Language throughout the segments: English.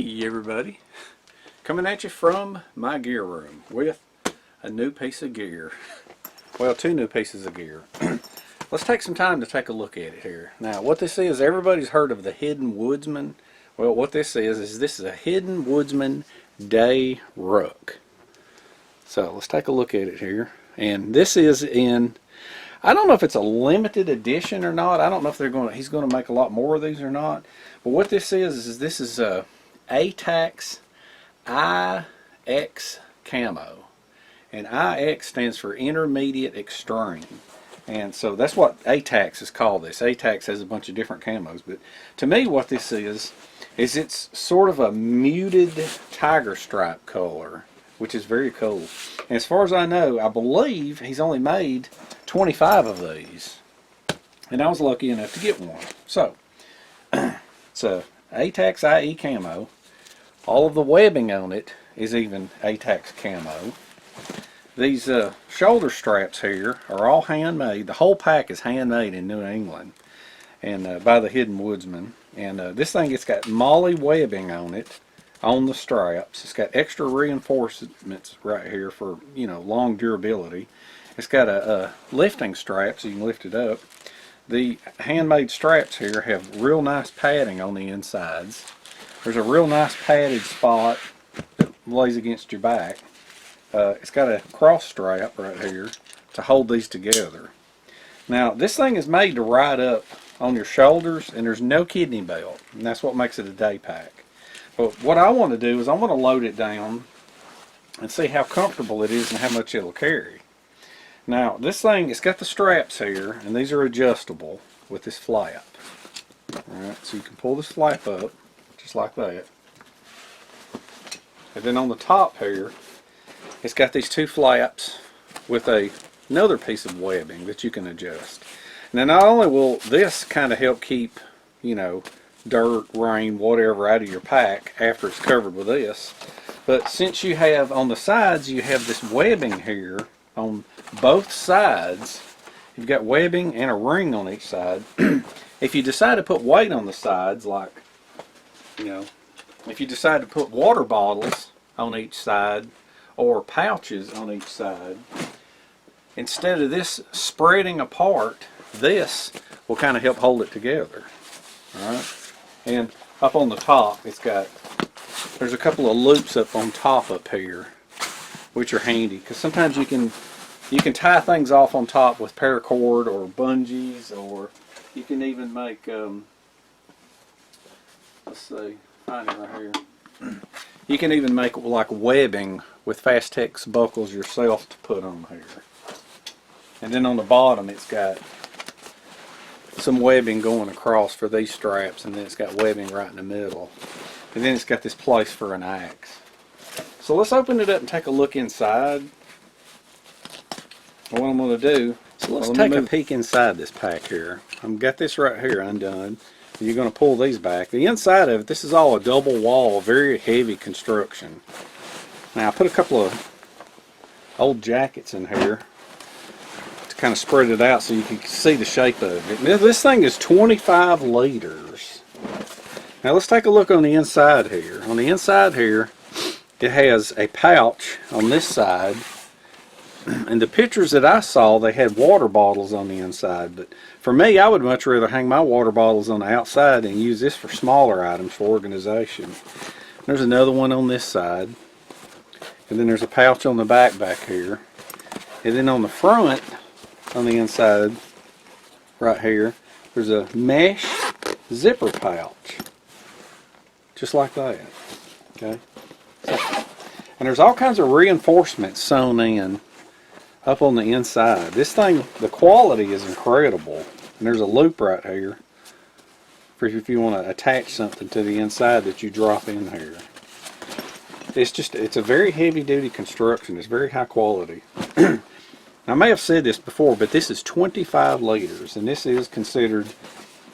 Hey everybody, coming at you from my gear room with a new piece of gear. Well, two new pieces of gear. Let's take some time to take a look at it here. Now what this is, everybody's heard of the Hidden Woodsman. Well, what this is this is a Hidden Woodsman day ruck. So let's take a look at it here. And this is in, I don't know if it's a limited edition or not. I don't know if he's going to make a lot more of these or not. But what this is this is A-TACS IX camo. And IX stands for Intermediate Extreme. And so that's what A-TACS is called this. A-TACS has a bunch of different camos. But to me what this is it's sort of a muted tiger stripe color, which is very cool. And as far as I know, I believe he's only made 25 of these. And I was lucky enough to get one. So, it's a A-TACS IE camo. All of the webbing on it is even A-TACS camo. These shoulder straps here are all handmade. The whole pack is handmade in New England and by the Hidden Woodsman. And this thing, it's got molly webbing on it on the straps. It's got extra reinforcements right here for, you know, long durability. It's got a lifting strap so you can lift it up. The handmade straps here have real nice padding on the insides. There's a real nice padded spot that lays against your back. It's got a cross strap right here to hold these together. Now this thing is made to ride up on your shoulders, and there's no kidney belt, and that's what makes it a day pack. But what I want to do is I want to load it down and see how comfortable it is and how much it'll carry. Now this thing, it's got the straps here, and these are adjustable with this flap. Alright, so you can pull this flap up just like that. And then on the top here, it's got these two flaps with another piece of webbing that you can adjust. Now not only will this kind of help keep, you know, dirt, rain, whatever out of your pack after it's covered with this, but since you have on the sides, you have this webbing here on both sides. You've got webbing and a ring on each side. If you decide to put weight on the sides, like, you know, if you decide to put water bottles on each side or pouches on each side, instead of this spreading apart, this will kind of help hold it together. Alright, and up on the top, there's a couple of loops up on top up here, which are handy because sometimes you can tie things off on top with paracord or bungees, or you can even make let's see, find it right here. You can even make like webbing with Fastex buckles yourself to put on here. And then on the bottom it's got some webbing going across for these straps, and then it's got webbing right in the middle. And then it's got this place for an axe. So let's open it up and take a look inside. What I'm going to do, so let's take a peek inside this pack here. I've got this right here undone. You're going to pull these back. The inside of it, this is all a double wall, very heavy construction. Now I put a couple of old jackets in here to kind of spread it out so you can see the shape of it. Now, this thing is 25 liters. Now let's take a look on the inside here. On the inside here, it has a pouch on this side. And the pictures that I saw, they had water bottles on the inside. But for me, I would much rather hang my water bottles on the outside and use this for smaller items for organization. There's another one on this side. And then there's a pouch on the back here. And then on the front, on the inside, right here, there's a mesh zipper pouch. Just like that. Okay. And there's all kinds of reinforcements sewn in up on the inside. This thing, the quality is incredible. And there's a loop right here for if you want to attach something to the inside that you drop in here. It's a very heavy duty construction. It's very high quality. I may have said this before, but this is 25 liters, and this is considered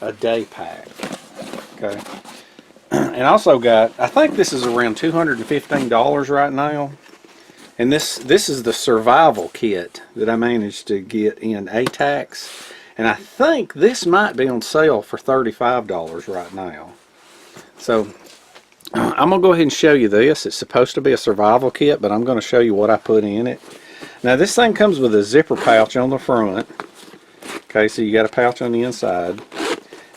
a day pack. Okay. And also got, I think this is around $215 right now. And this is the survival kit that I managed to get in A-TACS. And I think this might be on sale for $35 right now. So I'm going to go ahead and show you this. It's supposed to be a survival kit, but I'm going to show you what I put in it. Now this thing comes with a zipper pouch on the front. Okay, so you got a pouch on the inside.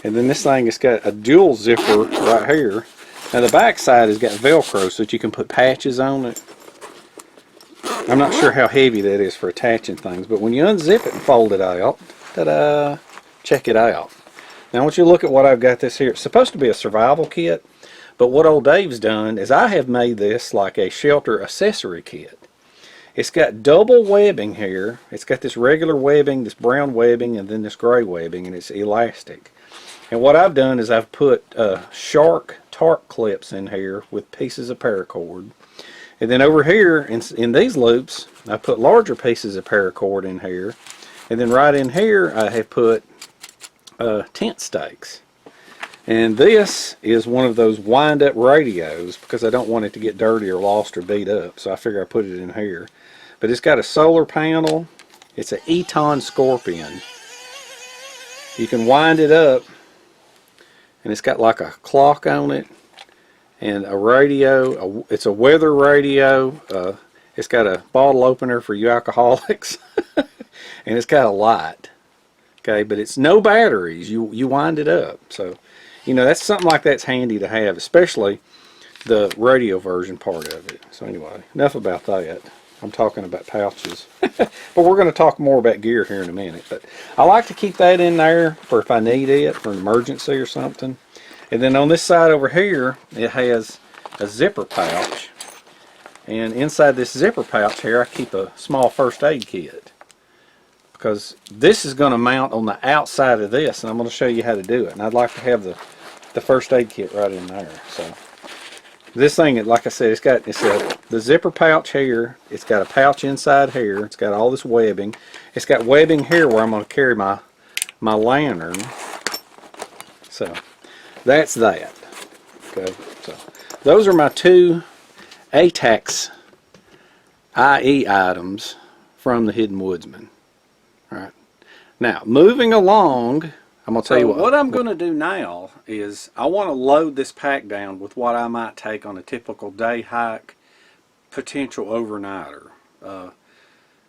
And then this thing has got a dual zipper right here. Now the back side has got Velcro so that you can put patches on it. I'm not sure how heavy that is for attaching things, but when you unzip it and fold it out, ta-da, check it out. Now I want you to look at what I've got this here. It's supposed to be a survival kit. But what old Dave's done is I have made this like a shelter accessory kit. It's got double webbing here. It's got this regular webbing, this brown webbing, and then this gray webbing, and it's elastic. And what I've done is I've put shark tarp clips in here with pieces of paracord. And then over here in these loops, I put larger pieces of paracord in here. And then right in here I have put tent stakes. And this is one of those wind-up radios because I don't want it to get dirty or lost or beat up. So I figure I put it in here. But it's got a solar panel. It's an Eton Scorpion. You can wind it up. And it's got like a clock on it. And a radio. It's a weather radio. It's got a bottle opener for you alcoholics. And it's got a light. Okay, but it's no batteries. You wind it up. So, you know, that's something like that's handy to have, especially the radio version part of it. So anyway, enough about that. I'm talking about pouches. But we're going to talk more about gear here in a minute. But I like to keep that in there for if I need it, for an emergency or something. And then on this side over here, it has a zipper pouch. And inside this zipper pouch here, I keep a small first aid kit. Because this is going to mount on the outside of this, and I'm going to show you how to do it. And I'd like to have the first aid kit right in there. So this thing, like I said, it's the zipper pouch here. It's got a pouch inside here. It's got all this webbing. It's got webbing here where I'm going to carry my lantern. So that's that. Okay. So those are my two A-TACS IE items from the Hidden Woodsman. All right. Now, moving along, I'm going to tell you what I'm going to do now is I want to load this pack down with what I might take on a typical day hike, potential overnighter.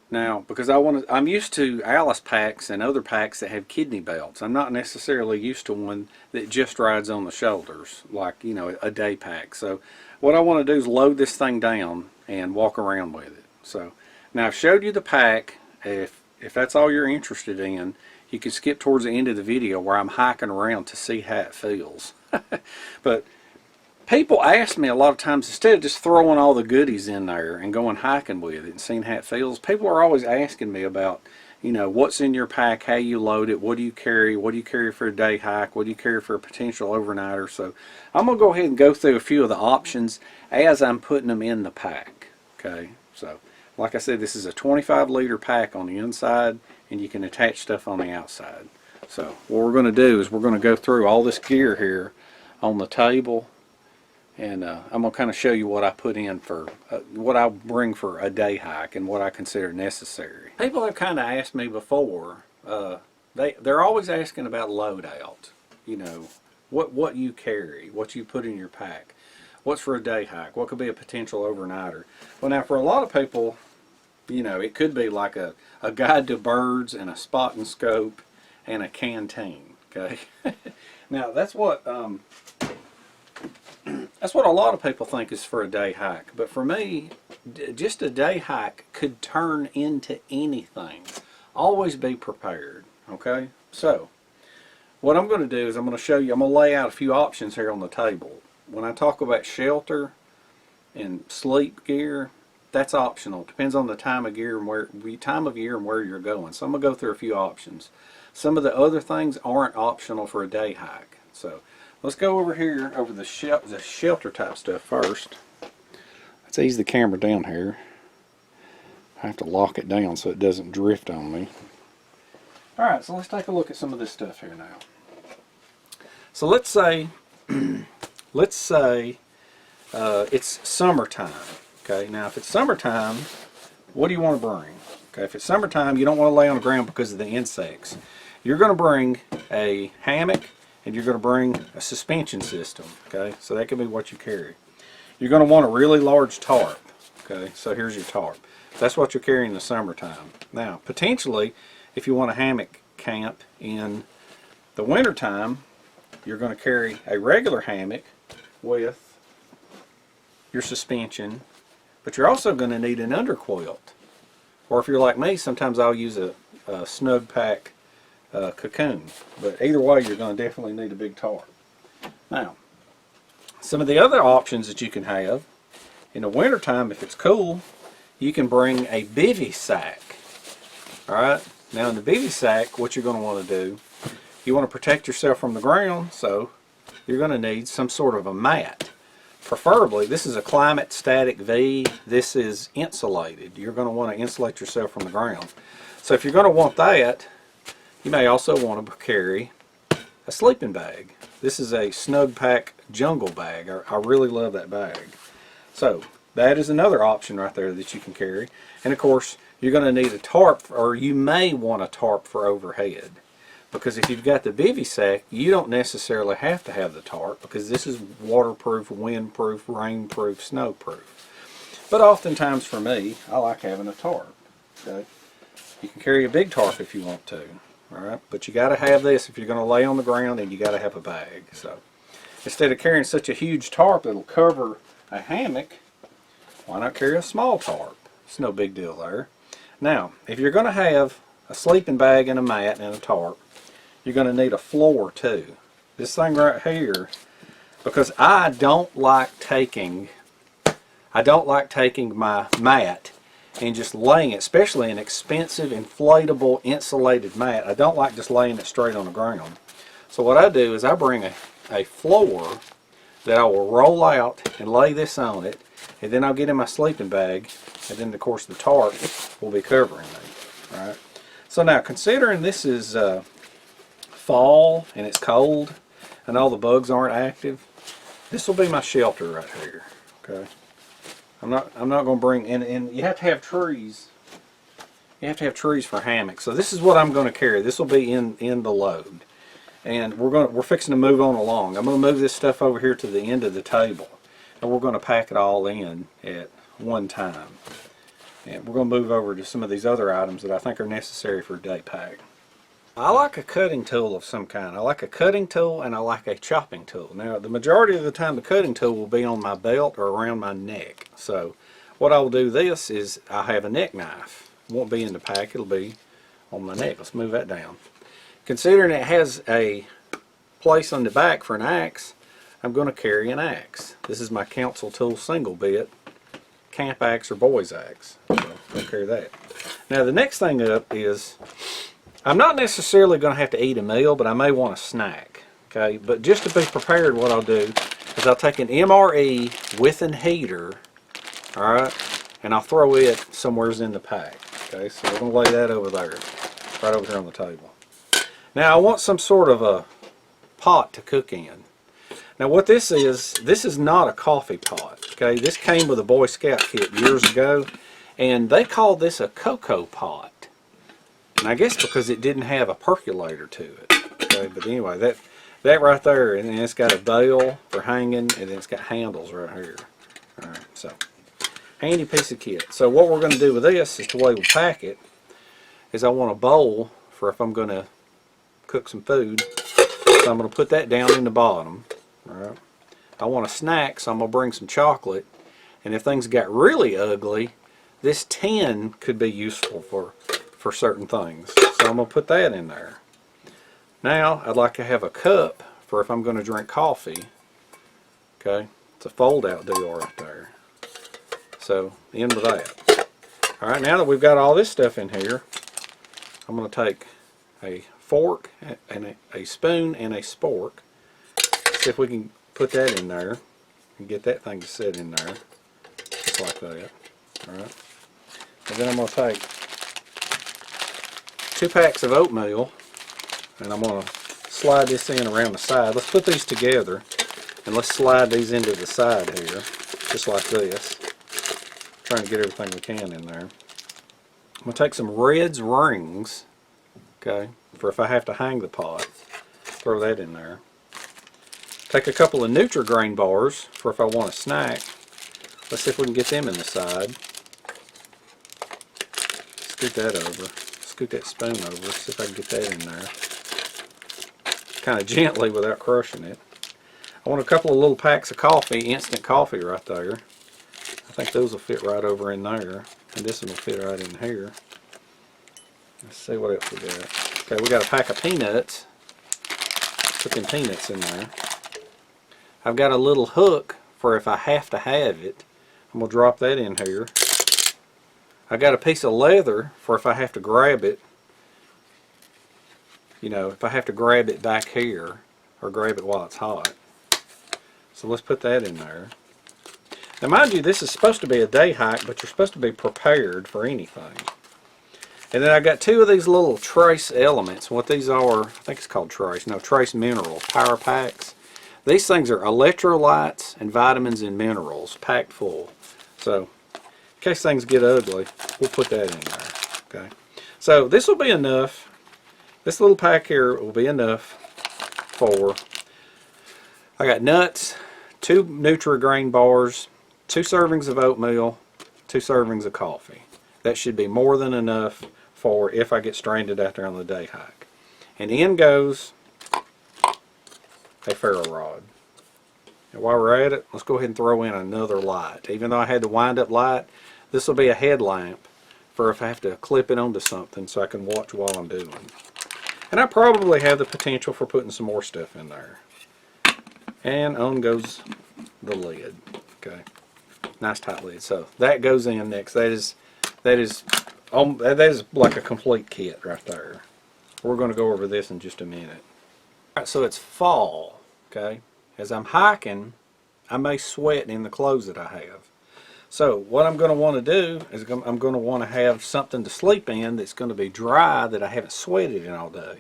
Now, because I'm used to Alice packs and other packs that have kidney belts. I'm not necessarily used to one that just rides on the shoulders, like, you know, a day pack. So what I want to do is load this thing down and walk around with it. So now I've showed you the pack. If that's all you're interested in, you can skip towards the end of the video where I'm hiking around to see how it feels. But people ask me a lot of times, instead of just throwing all the goodies in there and going hiking with it and seeing how it feels, people are always asking me about, you know, what's in your pack, how you load it, what do you carry for a day hike, what do you carry for a potential overnighter. So I'm going to go ahead and go through a few of the options as I'm putting them in the pack. Okay, so like I said, this is a 25-liter pack on the inside, and you can attach stuff on the outside. So what we're going to do is we're going to go through all this gear here on the table, and I'm going to kind of show you what I put in for, what I bring for a day hike and what I consider necessary. People have kind of asked me before, they're always asking about loadout. You know, what you carry, what you put in your pack. What's for a day hike? What could be a potential overnighter? Well, now for a lot of people, you know, it could be like a guide to birds and a spot and scope and a canteen. Okay. Now that's what a lot of people think is for a day hike. But for me, just a day hike could turn into anything. Always be prepared. Okay. So what I'm going to do is I'm going to show you. I'm going to lay out a few options here on the table. When I talk about shelter and sleep gear, that's optional. It depends on the time of year and where you're going. So I'm gonna go through a few options. Some of the other things aren't optional for a day hike. So let's go over here over the shelter type stuff first. Let's ease the camera down here. I have to lock it down so it doesn't drift on me. All right, so let's take a look at some of this stuff here now. So let's say it's summertime. Okay, now if it's summertime, what do you want to bring? Okay, if it's summertime, you don't want to lay on the ground because of the insects. You're going to bring a hammock and you're going to bring a suspension system. Okay, so that can be what you carry. You're going to want a really large tarp. Okay, so here's your tarp. That's what you're carrying in the summertime. Now, potentially, if you want a hammock camp in the wintertime, you're going to carry a regular hammock with your suspension, but you're also going to need an underquilt. Or if you're like me, sometimes I'll use a snug pack cocoon. But either way, you're going to definitely need a big tarp. Now, some of the other options that you can have in the wintertime, if it's cool, you can bring a bivvy sack. Alright, now in the bivvy sack, what you're going to want to do, you want to protect yourself from the ground, so you're going to need some sort of a mat. Preferably, this is a climate static V, this is insulated. You're going to want to insulate yourself from the ground. So if you're going to want that, you may also want to carry a sleeping bag. This is a Snug Pack Jungle bag. I really love that bag. So that is another option right there that you can carry. And of course, you're going to need a tarp, or you may want a tarp for overhead. Because if you've got the bivvy sack, you don't necessarily have to have the tarp, because this is waterproof, windproof, rainproof, snowproof. But oftentimes for me, I like having a tarp. Okay? You can carry a big tarp if you want to. Alright? But you got to have this if you're going to lay on the ground, and you got to have a bag. So instead of carrying such a huge tarp that'll cover a hammock, why not carry a small tarp? It's no big deal there. Now, if you're going to have a sleeping bag and a mat and a tarp, you're going to need a floor too. This thing right here, because I don't like taking my mat and just laying it, especially an expensive inflatable insulated mat. I don't like just laying it straight on the ground. So what I do is I bring a floor that I will roll out and lay this on it, and then I'll get in my sleeping bag, and then of course the tarp will be covering me. Right? So now, considering this is fall and it's cold and all the bugs aren't active, this will be my shelter right here. Okay, I'm not going to bring and you have to have trees. You have to have trees for hammocks. So this is what I'm going to carry. This will be in the load, and we're fixing to move on along. I'm going to move this stuff over here to the end of the table, and we're going to pack it all in at one time. And we're going to move over to some of these other items that I think are necessary for a day pack. I like a cutting tool of some kind. I like a cutting tool, and I like a chopping tool. Now, the majority of the time the cutting tool will be on my belt or around my neck. So what I will do this is I have a neck knife. It won't be in the pack, it'll be on my neck. Let's move that down. Considering it has a place on the back for an axe, I'm going to carry an axe. This is my council tool single bit, camp axe or boy's axe. So I'm going to carry that. Now the next thing up is, I'm not necessarily going to have to eat a meal, but I may want a snack. Okay, but just to be prepared, what I'll do is I'll take an MRE with an heater, alright, and I'll throw it somewhere in the pack. Okay, so we're going to lay that over there, right over here on the table. Now I want some sort of a pot to cook in. Now what this is not a coffee pot. Okay, this came with a Boy Scout kit years ago, and they called this a cocoa pot. And I guess because it didn't have a percolator to it. Okay, but anyway, that right there, and then it's got a bell for hanging, and then it's got handles right here. Alright, so handy piece of kit. So what we're going to do with this is, the way we pack it, is I want a bowl for if I'm going to cook some food. So I'm going to put that down in the bottom. Alright. I want a snack, so I'm going to bring some chocolate. And if things got really ugly, this tin could be useful for certain things. So I'm going to put that in there. Now I'd like to have a cup for if I'm going to drink coffee. Okay, it's a fold out deal right there. So in with that. Alright, now that we've got all this stuff in here, I'm going to take a fork and a spoon and a spork. See if we can put that in there and get that thing to sit in there just like that. Alright, and then I'm going to take 2 packs of oatmeal, and I'm going to slide this in around the side. Let's put these together, and let's slide these into the side here, just like this. Trying to get everything we can in there. I'm going to take some Red's rings, okay, for if I have to hang the pot. Throw that in there. Take a couple of Nutri-Grain bars for if I want a snack. Let's see if we can get them in the side. Scoot that over. Scoot that spoon over. See if I can get that in there. Kind of gently without crushing it. I want a couple of little packs of coffee, instant coffee right there. I think those will fit right over in there. And this one will fit right in here. Let's see what else we got. Okay, we got a pack of peanuts. Put them peanuts in there. I've got a little hook for if I have to have it. I'm going to drop that in here. I got a piece of leather for if I have to grab it. You know, if I have to grab it back here or grab it while it's hot. So let's put that in there. Now mind you, this is supposed to be a day hike, but you're supposed to be prepared for anything. And then I got two of these little trace elements. What these are, I think it's called trace. No, trace mineral power packs. These things are electrolytes and vitamins and minerals packed full. So in case things get ugly, we'll put that in there. Okay. So this will be enough. This little pack here will be enough for, I got nuts, 2 Nutri-Grain bars, 2 servings of oatmeal, 2 servings of coffee. That should be more than enough for if I get stranded out there on the day hike. And in goes a ferro rod. And while we're at it, let's go ahead and throw in another light. Even though I had the wind-up light, this will be a headlamp for if I have to clip it onto something so I can watch while I'm doing. And I probably have the potential for putting some more stuff in there. And on goes the lid. Okay, nice tight lid. So that goes in next. That is like a complete kit right there. We're going to go over this in just a minute. All right, so it's fall. Okay, as I'm hiking, I may sweat in the clothes that I have. So what I'm going to want to do is I'm going to want to have something to sleep in that's going to be dry that I haven't sweated in all day.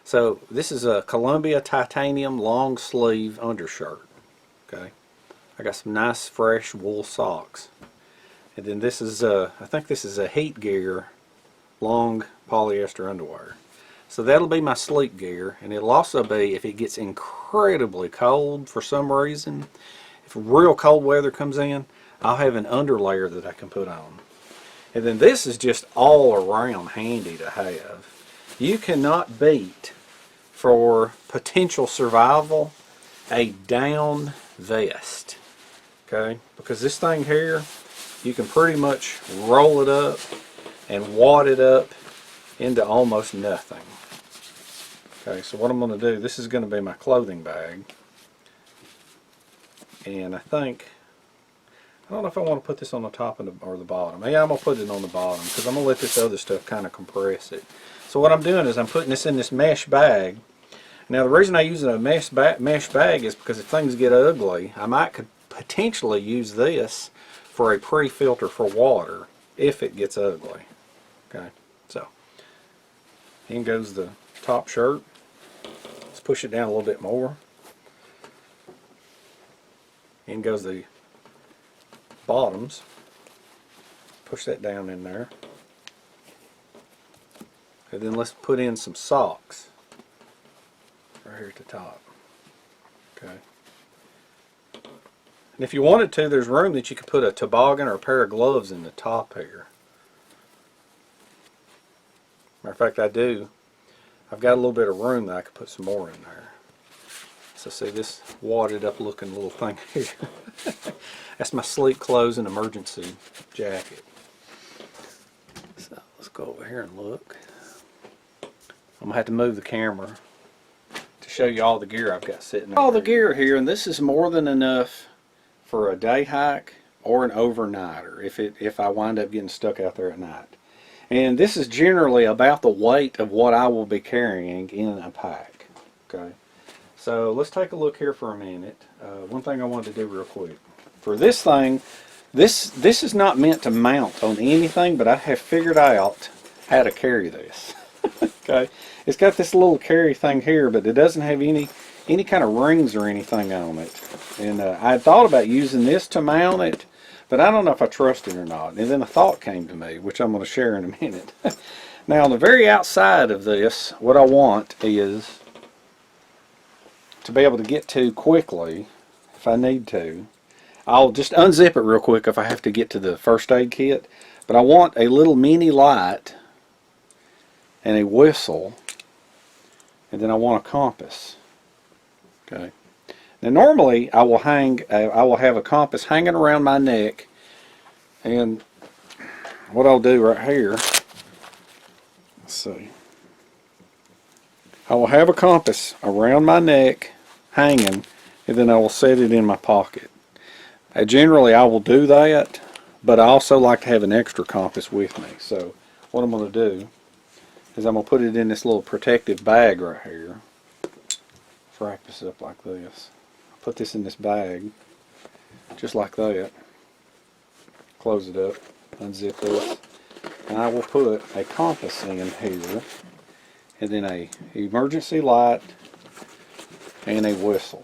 So this is a Columbia titanium long sleeve undershirt. Okay, I got some nice fresh wool socks. And then this is I think this is a heat gear long polyester underwear. So that'll be my sleep gear, and it'll also be if it gets incredibly cold for some reason, if real cold weather comes in, I'll have an underlayer that I can put on. And then this is just all around handy to have. You cannot beat, for potential survival, a down vest. Okay? Because this thing here, you can pretty much roll it up and wad it up into almost nothing. Okay, so what I'm going to do, this is going to be my clothing bag. And I don't know if I want to put this on the top or the bottom. Yeah, I'm going to put it on the bottom because I'm going to let this other stuff kind of compress it. So what I'm doing is I'm putting this in this mesh bag. Now the reason I use a mesh bag is because if things get ugly, could potentially use this for a pre-filter for water if it gets ugly. Okay, so in goes the top shirt. Let's push it down a little bit more. In goes the bottoms. Push that down in there. And then let's put in some socks right here at the top. Okay. And if you wanted to, there's room that you could put a toboggan or a pair of gloves in the top here. Matter of fact, I do. I've got a little bit of room that I could put some more in there. So see this wadded up looking little thing here. That's my sleep clothes and emergency jacket. So let's go over here and look. I'm going to have to move the camera to show you all the gear I've got sitting there. All the gear here, and this is more than enough for a day hike or an overnighter if I wind up getting stuck out there at night. And this is generally about the weight of what I will be carrying in a pack. Okay, so let's take a look here for a minute. One thing I wanted to do real quick. For this thing, this is not meant to mount on anything, but I have figured out how to carry this. Okay, it's got this little carry thing here, but it doesn't have any kind of rings or anything on it. And I thought about using this to mount it, but I don't know if I trust it or not. And then a thought came to me, which I'm going to share in a minute. Now, on the very outside of this, what I want is to be able to get to quickly if I need to. I'll just unzip it real quick if I have to get to the first aid kit. But I want a little mini light and a whistle, and then I want a compass. Okay. Now normally I will have a compass hanging around my neck, and what I'll do right here, let's see, I will have a compass around my neck hanging, and then I will set it in my pocket. Generally I will do that, but I also like to have an extra compass with me. So what I'm going to do is I'm going to put it in this little protective bag right here. Let's wrap this up like this. Put this in this bag just like that. Close it up, unzip this, and I will put a compass in here, and then a emergency light and a whistle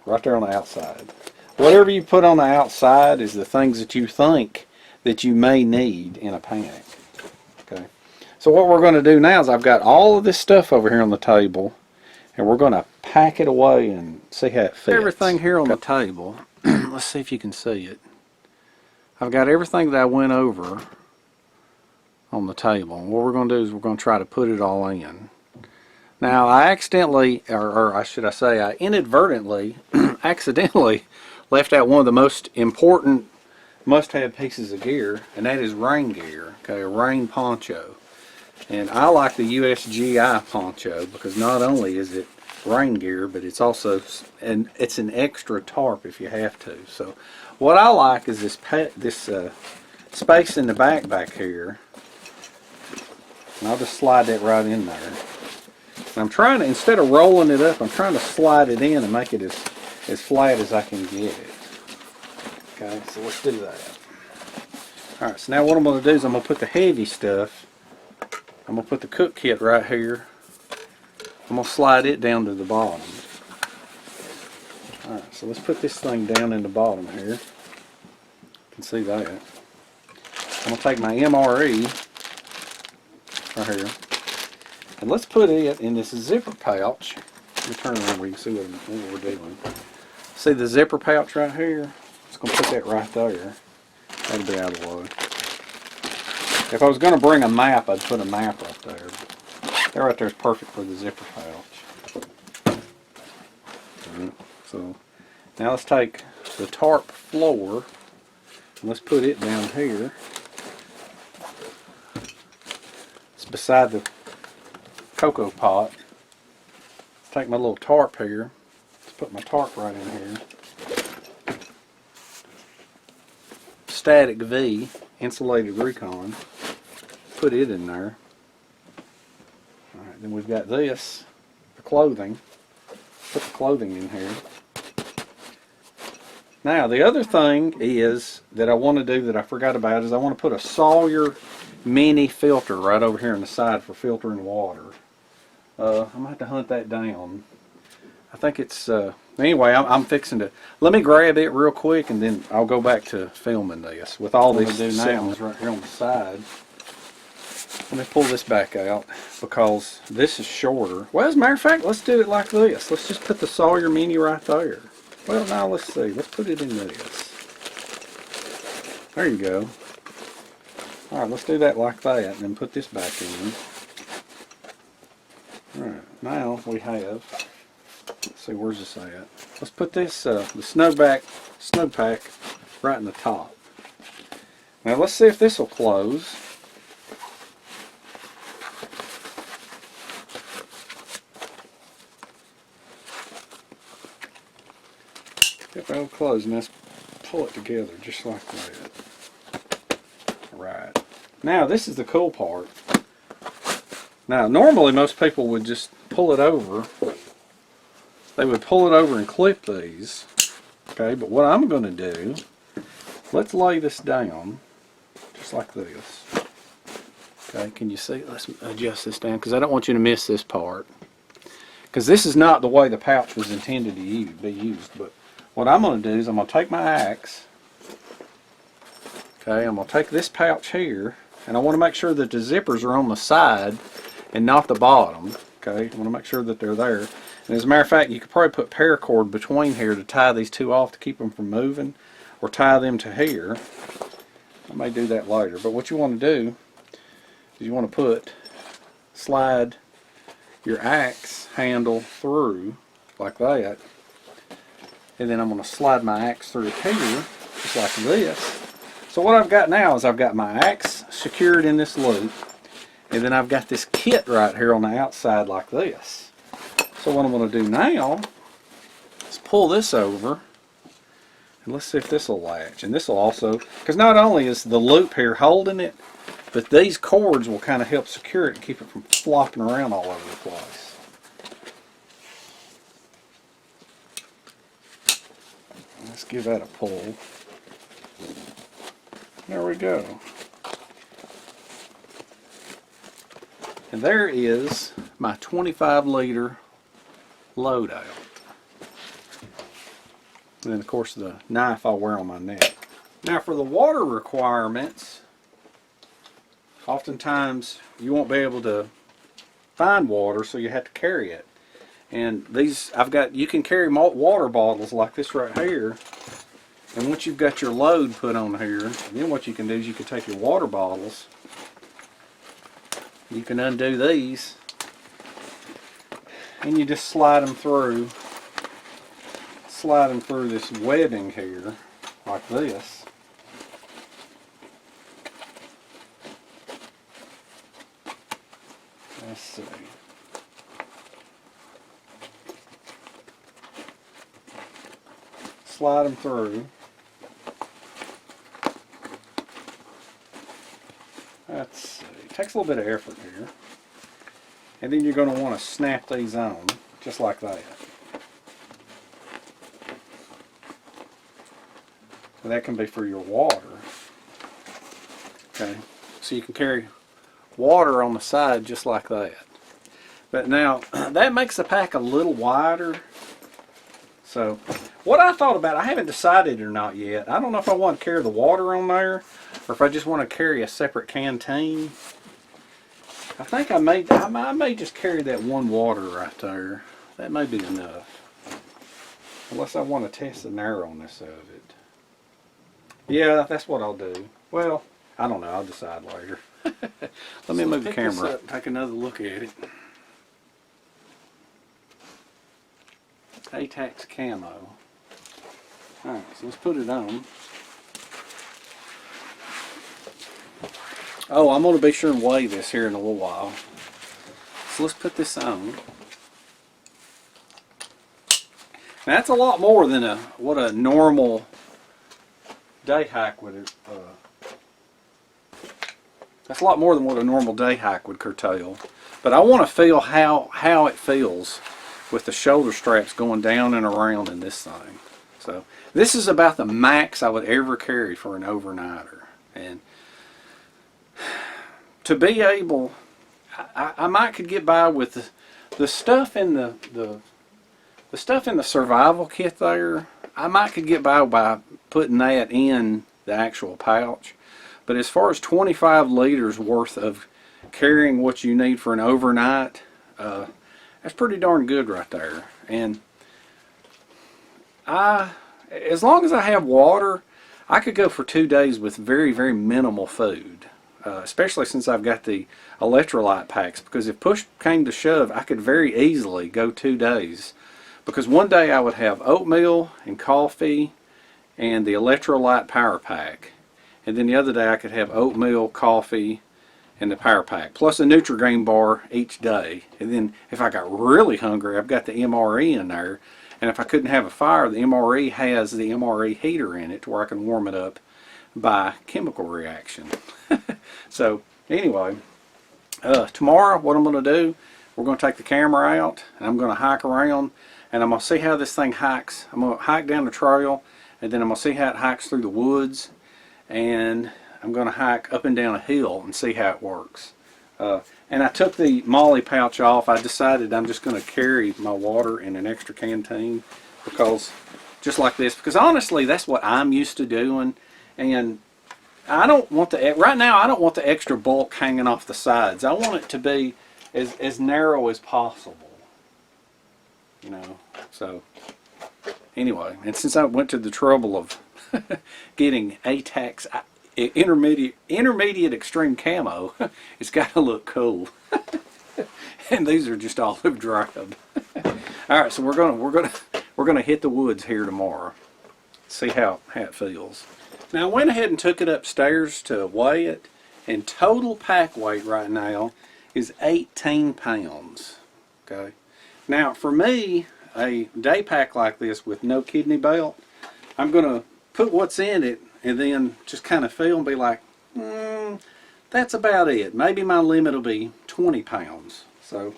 right there on the outside. Whatever you put on the outside is the things that you think that you may need in a panic. Okay. So what we're going to do now is I've got all of this stuff over here on the table, and we're going to pack it away and see how it fits. Everything here on the table, let's see if you can see it. I've got everything that I went over on the table. And what we're going to do is we're going to try to put it all in. Now I accidentally, or should I say I inadvertently, accidentally left out one of the most important must-have pieces of gear, and that is rain gear. Okay, a rain poncho. And I like the USGI poncho because not only is it rain gear, but it's also it's an extra tarp if you have to. So what I like is this space in the back here, and I'll just slide that right in there. And I'm trying to, instead of rolling it up, I'm trying to slide it in and make it as flat as I can get it. Okay, so let's do that. Alright, so now what I'm going to do is I'm going to put the heavy stuff, I'm going to put the cook kit right here. I'm going to slide it down to the bottom. Alright, so let's put this thing down in the bottom here. You can see that. I'm going to take my MRE right here, and let's put it in this zipper pouch. Let me turn it around where you can see what we're doing. See the zipper pouch right here? Just going to put that right there. That'll be out of the way. If I was going to bring a map, I'd put a map right there. That right there is perfect for the zipper pouch. So now let's take the tarp floor and let's put it down here. It's beside the cocoa pot. Let's take my little tarp here. Let's put my tarp right in here. Static V, insulated recon. Put it in there. Alright, then we've got this, the clothing. Put the clothing in here. Now the other thing is that I want to do that I forgot about is I want to put a Sawyer mini filter right over here on the side for filtering water. I'm going to have to hunt that down. I think it's, anyway, I'm fixing to, let me grab it real quick and then I'll go back to filming this with all these settings right here on the side. Let me pull this back out because this is shorter. Well, as a matter of fact, let's do it like this. Let's just put the Sawyer mini right there. Well, now let's see. Let's put it in this. There you go. Alright, let's do that like that and then put this back in. Alright, now we have, let's see, where's this at? Let's put this, the snug pack right in the top. Now let's see if this will close. If it'll close, and let's pull it together just like that. Right. Now this is the cool part. Now normally most people would just pull it over. They would pull it over and clip these. Okay, but what I'm going to do, let's lay this down just like this. Okay, can you see? Let's adjust this down because I don't want you to miss this part. Because this is not the way the pouch was intended to be used. But what I'm going to do is I'm going to take my axe. Okay, I'm going to take this pouch here, and I want to make sure that the zippers are on the side and not the bottom. Okay, I want to make sure that they're there. And as a matter of fact, you could probably put paracord between here to tie these two off to keep them from moving, or tie them to here. I may do that later, but what you want to do is you want to slide your axe handle through like that, and then I'm going to slide my axe through here just like this. So what I've got now is I've got my axe secured in this loop, and then I've got this kit right here on the outside like this. So what I'm going to do now is pull this over, and let's see if this will latch. And this will also, because not only is the loop here holding it, but these cords will kind of help secure it and keep it from flopping around all over the place. Let's give that a pull. There we go. And there is my 25-liter loadout. And then of course the knife I'll wear on my neck. Now for the water requirements, oftentimes you won't be able to find water, so you have to carry it. And these, you can carry water bottles like this right here. And once you've got your load put on here, then what you can do is you can take your water bottles, you can undo these, and you just slide them through this webbing here, like this. Let's see. Slide them through. Let's see. It takes a little bit of effort here. And then you're going to want to snap these on, just like that. So that can be for your water. Okay. So you can carry water on the side just like that. But now, that makes the pack a little wider. So, what I thought about, I haven't decided or not yet. I don't know if I want to carry the water on there, or if I just want to carry a separate canteen. I think I may just carry that one water right there. That may be enough. Unless I want to test the narrowness of it. Yeah, that's what I'll do. Well, I don't know. I'll decide later. Let me move the camera up and take another look at it. A-TACS camo. Alright, so let's put it on. Oh, I'm going to be sure and weigh this here in a little while. So let's put this on. Now that's a lot more than what a normal day hike would that's a lot more than what a normal day hike would curtail. But I want to feel how it feels with the shoulder straps going down and around in this thing. So this is about the max I would ever carry for an overnighter. And to be able, I might could get by with the stuff in the stuff in the survival kit there. I might could get by putting that in the actual pouch. But as far as 25 liters worth of carrying what you need for an overnight, that's pretty darn good right there. And as long as I have water, I could go for 2 days with very, very minimal food. Especially since I've got the electrolyte packs, because if push came to shove, I could very easily go 2 days. Because one day I would have oatmeal and coffee and the electrolyte power pack. And then the other day I could have oatmeal, coffee, and the power pack, plus a Nutri-Grain bar each day. And then if I got really hungry, I've got the MRE in there. And if I couldn't have a fire, the MRE has the MRE heater in it to where I can warm it up by chemical reaction. So anyway, tomorrow what I'm going to do, we're going to take the camera out and I'm going to hike around and I'm going to see how this thing hikes. I'm going to hike down the trail and then I'm going to see how it hikes through the woods, and I'm going to hike up and down a hill and see how it works. And I took the Molly pouch off. I decided I'm just going to carry my water in an extra canteen, because just like this, because honestly that's what I'm used to doing. And I don't want right now I don't want the extra bulk hanging off the sides. I want it to be as narrow as possible. you know. So anyway, and since I went to the trouble of getting A-TACS intermediate extreme camo, it's got to look cool. And these are just olive drab. All right, so we're gonna hit the woods here tomorrow. See how it feels. Now I went ahead and took it upstairs to weigh it, and total pack weight right now is 18 pounds. Okay. Now for me, a day pack like this with no kidney belt, I'm gonna put what's in it and then just kind of feel and be like, that's about it. Maybe my limit will be 20 pounds. So,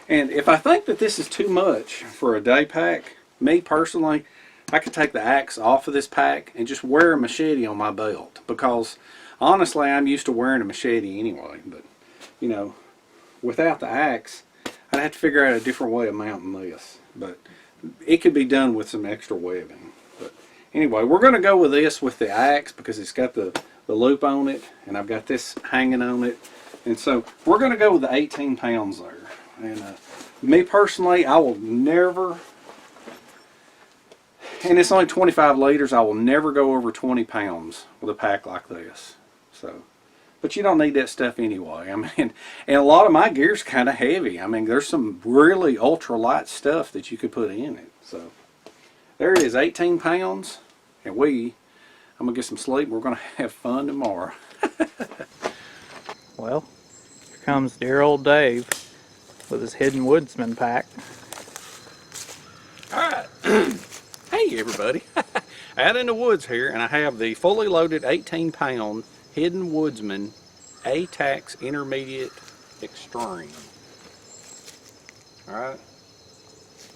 and if I think that this is too much for a day pack, me personally, I could take the axe off of this pack and just wear a machete on my belt, because honestly I'm used to wearing a machete anyway. But you know, without the axe, I'd have to figure out a different way of mounting this, but it could be done with some extra webbing. But anyway, we're going to go with this with the axe because it's got the loop on it, and I've got this hanging on it, and so we're going to go with the 18 pounds there. And me personally, I will never, and it's only 25 liters, I will never go over 20 pounds with a pack like this. So, but you don't need that stuff anyway. I mean, and a lot of my gear's kind of heavy. I mean, there's some really ultra light stuff that you could put in it. So there it is, 18 pounds, and I'm gonna get some sleep. We're gonna have fun tomorrow. Well, here comes dear old Dave with his hidden woodsman pack. All right. Hey everybody. Out in the woods here, and I have the fully loaded 18 pound hidden woodsman A-TACS intermediate extreme. All right.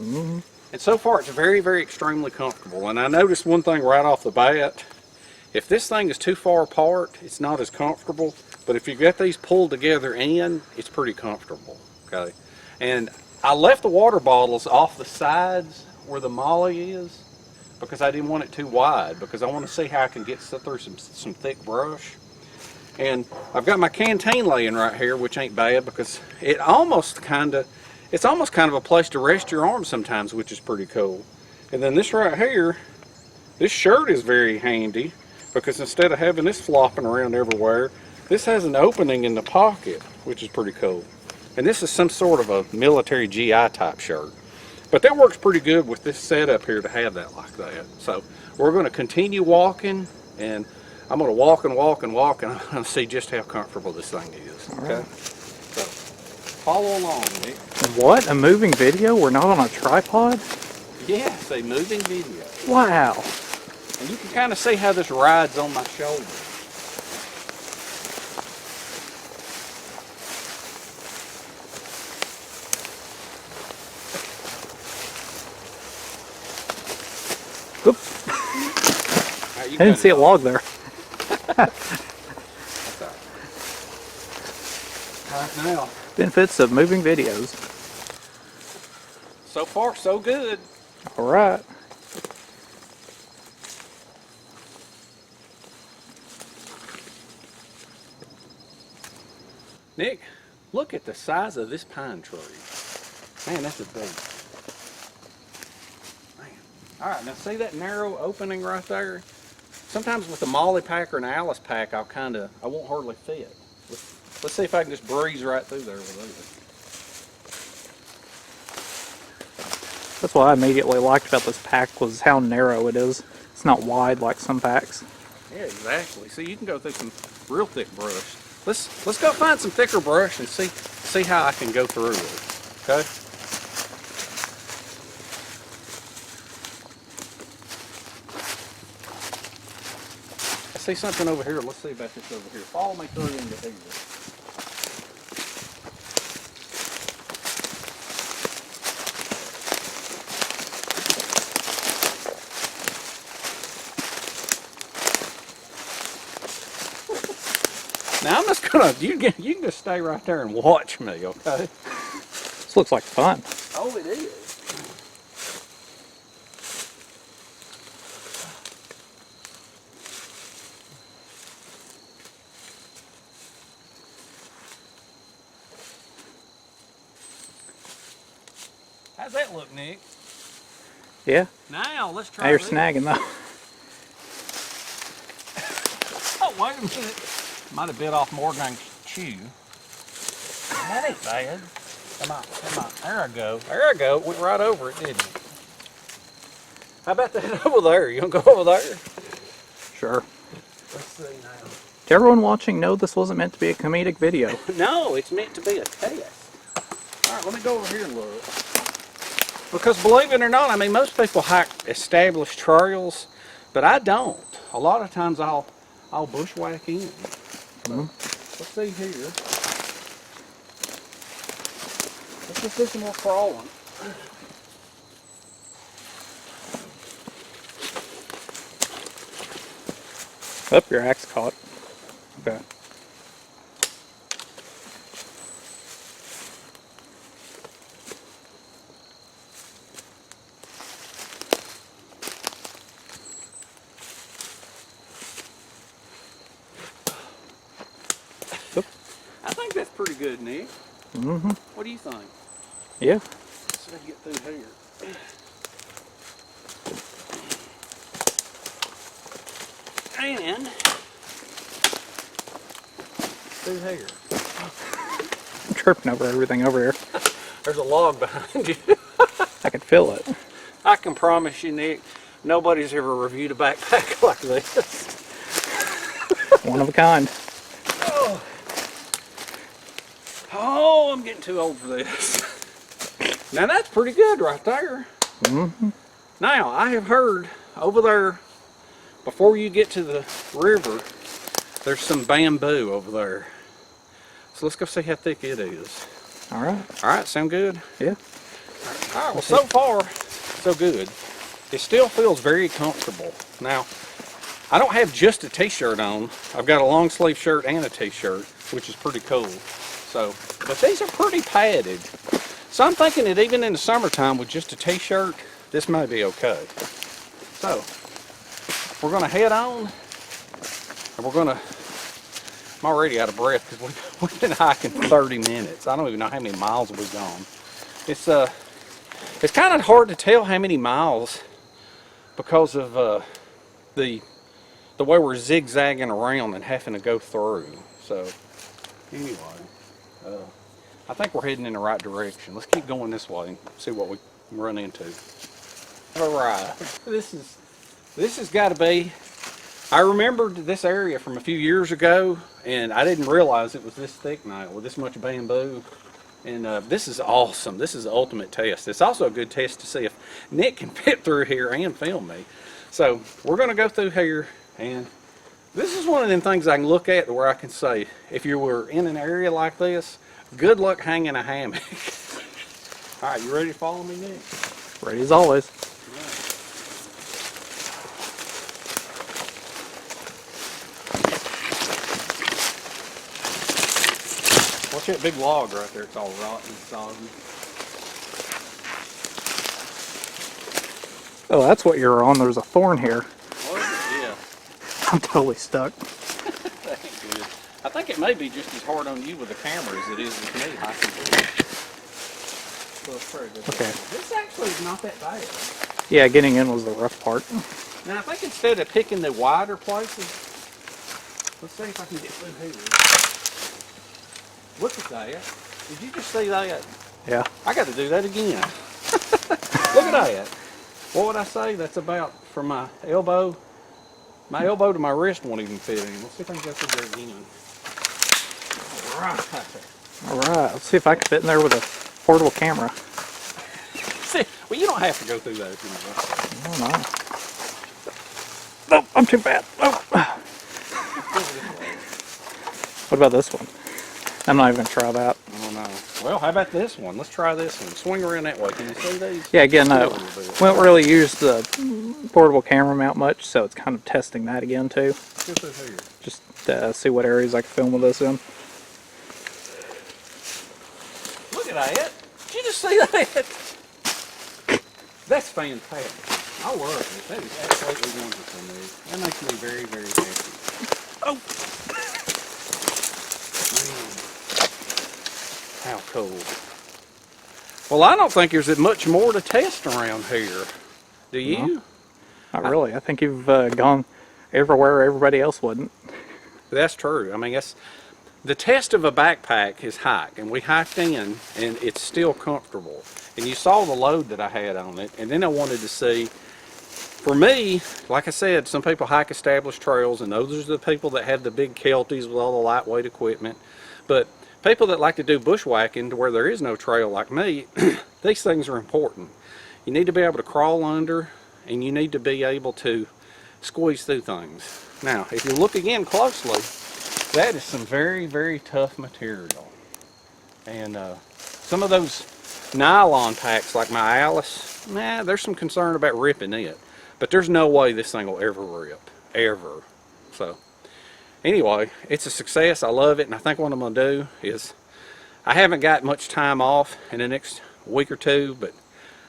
Mm-hmm. And so far it's very, very extremely comfortable. And I noticed one thing right off the bat. If this thing is too far apart, it's not as comfortable. But if you get these pulled together in, it's pretty comfortable. Okay. And I left the water bottles off the sides where the molly is, because I didn't want it too wide, because I want to see how I can get through some thick brush. And I've got my canteen laying right here, which ain't bad, because it's almost kind of a place to rest your arms sometimes, which is pretty cool. And then this right here, this shirt is very handy, because instead of having this flopping around everywhere, this has an opening in the pocket, which is pretty cool. And this is some sort of a military GI type shirt. But that works pretty good with this setup here to have that like that. So we're going to continue walking, and I'm going to walk and walk and walk, and I'm going to see just how comfortable this thing is. Okay? Right. So follow along, Nick. What? A moving video? We're not on a tripod? Yes, a moving video. Wow. And you can kind of see how this rides on my shoulder. Oops. Right, I didn't see it log there. That's all right. Now. Benefits of moving videos. So far, so good. All right. Nick, look at the size of this pine tree. Man, that's a big. All right, now see that narrow opening right there? Sometimes with a Molly pack or an Alice pack, I won't hardly fit. Let's see if I can just breeze right through there with it. That's what I immediately liked about this pack, was how narrow it is. It's not wide like some packs. Yeah, exactly. See, you can go through some real thick brush. Let's go find some thicker brush and see how I can go through it. Okay? I see something over here. Let's see about this over here. Follow me through into here. Now I'm just gonna, you can just stay right there and watch me, okay? This looks like fun. Oh, it is. How's that look, Nick? Yeah. Now let's try Now you're this. snagging though. Oh, wait a minute. Might have bit off more than I can chew. That ain't bad. Come on, come on. There I go. There I go. Went right over it, didn't it? How about that over there? You want to go over there? Sure. Let's see now. Did everyone watching know this wasn't meant to be a comedic video? No, it's meant to be a test. All right, let me go over here and look. Because believe it or not, I mean, most people hike established trails, but I don't. A lot of times I'll bushwhack in. So, let's see here. Let's just do some more crawling. Oh, your axe caught. Okay. I think that's pretty good, Nick. Mm-hmm. What do you think? Yeah. Let's see if I can get through here. And through here. I'm tripping over everything over here. There's a log behind you. I can feel it. I can promise you, Nick, nobody's ever reviewed a backpack like this. One of a kind. Oh, I'm getting too old for this. Now that's pretty good right there. Mm-hmm. Now, I have heard over there, before you get to the river, there's some bamboo over there. So let's go see how thick it is. All right. All right, sound good? Yeah. All right, well, so far, so good. It still feels very comfortable. Now, I don't have just a t-shirt on. I've got a long sleeve shirt and a t-shirt, which is pretty cool. So, but these are pretty padded. So I'm thinking that even in the summertime with just a t-shirt, this may be okay. So, we're gonna head on, and we're gonna, I'm already out of breath because we've been hiking 30 minutes. I don't even know how many miles we've gone. It's kind of hard to tell how many miles because of the way we're zigzagging around and having to go through. So, anyway. I think we're heading in the right direction. Let's keep going this way and see what we run into. All right. This has got to be, I remembered this area from a few years ago, and I didn't realize it was this thick now with this much bamboo. And this is awesome. This is the ultimate test. It's also a good test to see if Nick can fit through here and film me. So we're going to go through here, and this is one of them things I can look at where I can say, if you were in an area like this, good luck hanging a hammock. All right, you ready to follow me, Nick? Ready as always. Watch that big log right there. It's all rotten and soggy. Oh, that's what you're on. There's a thorn here. What? Yeah. I'm totally stuck. That ain't good. I think it may be just as hard on you with the camera as it is with me hiking through. Okay. This actually is not that bad. Yeah, getting in was the rough part. Now I think instead of picking the wider places, let's see if I can get through here. Look at that. Did you just see that? Yeah. I got to do that again. Look at that. What would I say? That's about from my elbow. My elbow to my wrist won't even fit in. Let's see if I can go through there again. All right. All right. Let's see if I can fit in there with a portable camera. See, well, you don't have to go through that if you want. Oh, no. Oh, I'm too bad. Oh. What about this one? I'm not even going to try that. I don't know. Well, how about this one? Let's try this one. Swing around that way. Can you see these? Yeah, again, we don't really use the portable camera mount much, so it's kind of testing that again, too. Let's go through here. Just see what areas I can film with this in. Look at that. Did you just see that? That's fantastic. I love it. That is absolutely wonderful, Nick. That makes me very, very happy. Oh! How cool. Well, I don't think there's much more to test around here. Do you? Not really. I think you've gone everywhere everybody else wouldn't. That's true. I mean, that's the test of a backpack is hike, and we hiked in, and it's still comfortable. And you saw the load that I had on it, and then I wanted to see. For me, like I said, some people hike established trails, and those are the people that have the big Kelties with all the lightweight equipment. But people that like to do bushwhacking to where there is no trail like me, these things are important. You need to be able to crawl under, and you need to be able to squeeze through things. Now, if you look again closely, that is some very, very tough material. And some of those nylon packs like my Alice, there's some concern about ripping it. But there's no way this thing will ever rip, ever. So, anyway, it's a success. I love it, and I think what I'm going to do is, I haven't got much time off in the next week or two, but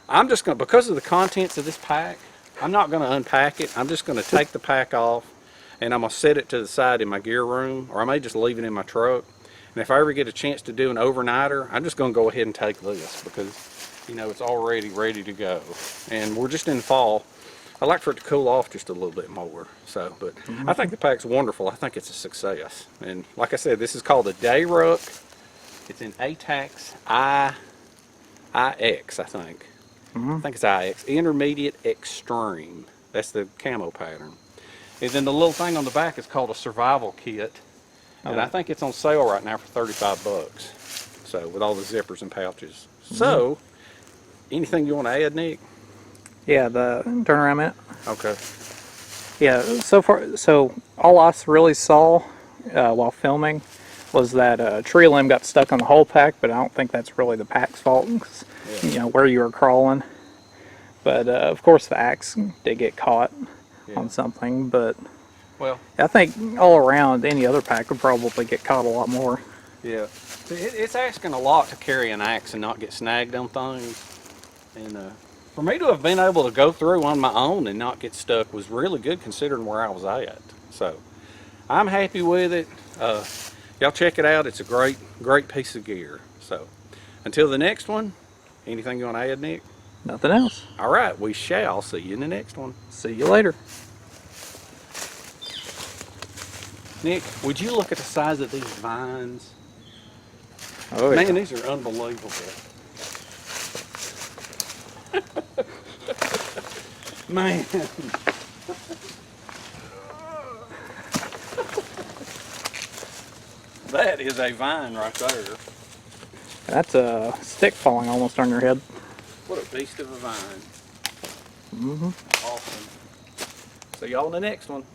I'm just going to, because of the contents of this pack, I'm not going to unpack it. I'm just going to take the pack off, and I'm going to set it to the side in my gear room, or I may just leave it in my truck. And if I ever get a chance to do an overnighter, I'm just going to go ahead and take this, because, you know, it's already ready to go. And we're just in fall. I like for it to cool off just a little bit more. So, but I think the pack's wonderful. I think it's a success. And like I said, this is called a Day Ruck. It's in A-TACS IX, I think. I think it's IX. Intermediate Extreme. That's the camo pattern. And then the little thing on the back is called a Survival Kit. And I think it's on sale right now for 35 bucks. So, with all the zippers and pouches. So, anything you want to add, Nick? Yeah, the turnaround minute. Okay. Yeah, so all I really saw while filming was that a tree limb got stuck on the whole pack, but I don't think that's really the pack's fault, 'cause, you know, where you were crawling. But of course the axe did get caught on something, but well, I think all around any other pack would probably get caught a lot more. Yeah. It's asking a lot to carry an axe and not get snagged on things. And for me to have been able to go through on my own and not get stuck was really good considering where I was at. So I'm happy with it. Y'all check it out. It's a great piece of gear. So until the next one, anything you want to add, Nick? Nothing else. All right, we shall see you in the next one. See you later. Nick, would you look at the size of these vines? Oh, Man, yeah. these are unbelievable. Man. That is a vine right there. That's a stick falling almost on your head. What a beast of a vine. Awesome. See y'all in the next one.